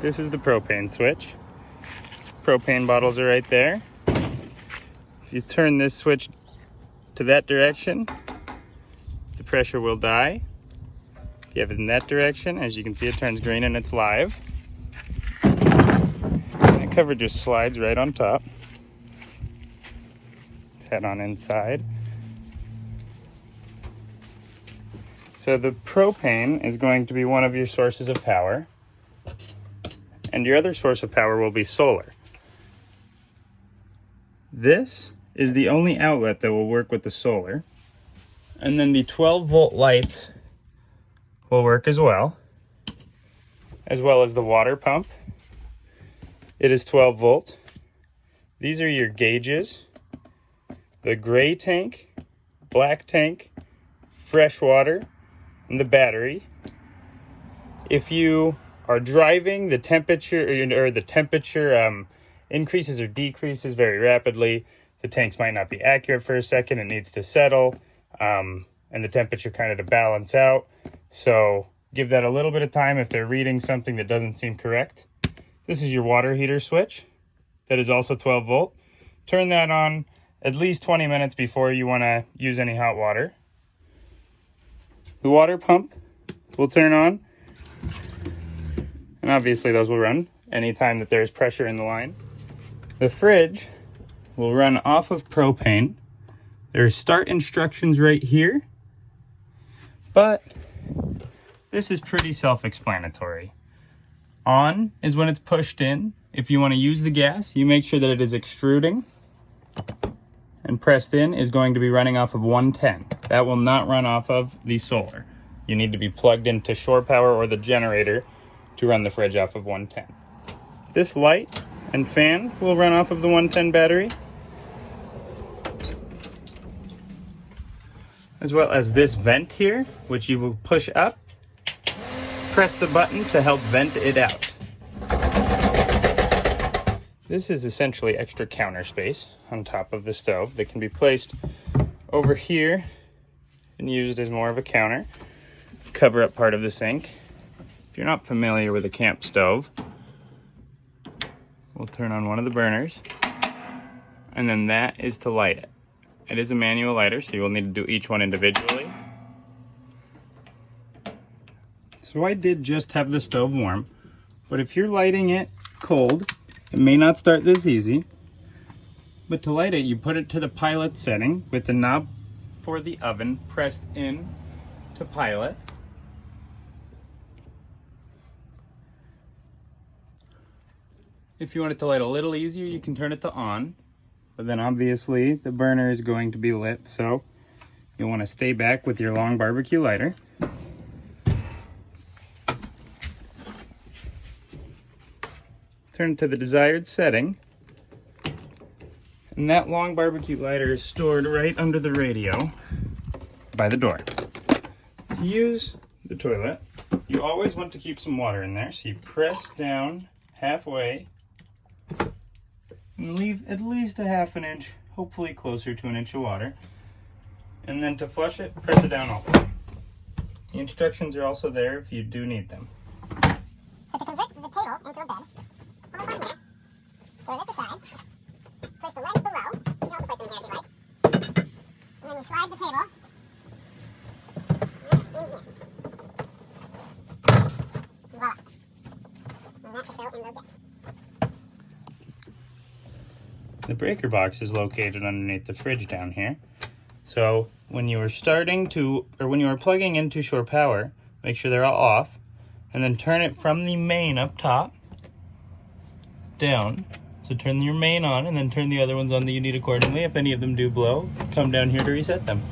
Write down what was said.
This is the propane switch. Propane bottles are right there. If you turn this switch to that direction, the pressure will die. If you have it in that direction, as you can see, it turns green and it's live. And the cover just slides right on top. Let's head on inside. So the propane is going to be one of your sources of power, and your other source of power will be solar. This is the only outlet that will work with the solar, and then the 12-volt lights will work as well as the water pump. It is 12 volt. These are your gauges: the gray tank, black tank, fresh water, and the battery. If you are driving, the temperature increases or decreases very rapidly. The tanks might not be accurate for a second. It needs to settle, and the temperature kind of to balance out. So give that a little bit of time if they're reading something that doesn't seem correct. This is your water heater switch that is also 12 volt. Turn that on at least 20 minutes before you want to use any hot water. The water pump will turn on, and obviously those will run anytime that there's pressure in the line. The fridge will run off of propane. There's start instructions right here, but this is pretty self-explanatory. On is when it's pushed in. If you want to use the gas, you make sure that it is extruding, and pressed in is going to be running off of 110. That will not run off of the solar. You need to be plugged into shore power or the generator to run the fridge off of 110. This light and fan will run off of the 110 battery, as well as this vent here, which you will push up, press the button to help vent it out. This is essentially extra counter space on top of the stove that can be placed over here and used as more of a counter. Cover up part of the sink. If you're not familiar with a camp stove, we'll turn on one of the burners, and then that is to light it. It is a manual lighter, so you will need to do each one individually. So I did just have the stove warm, but if you're lighting it cold, it may not start this easy. But to light it, you put it to the pilot setting with the knob for the oven pressed in to pilot. If you want it to light a little easier, you can turn it to on, but then obviously the burner is going to be lit, so you'll want to stay back with your long barbecue lighter. Turn to the desired setting, and that long barbecue lighter is stored right under the radio by the door. To use the toilet, you always want to keep some water in there, so you press down halfway and leave at least a half an inch, hopefully closer to an inch of water, and then to flush it, press it down all the way. The instructions are also there if you do need them. So to convert the table into a bed, hold on here, store this aside, place the legs below, you can also place them in here if you like, and then you slide the table in here. Voila. And that should fill in those gaps. The breaker box is located underneath the fridge down here. So when you are plugging into shore power, make sure they're all off, and then turn it from the main up top down. So turn your main on and then turn the other ones on that you need accordingly. If any of them do blow, come down here to reset them.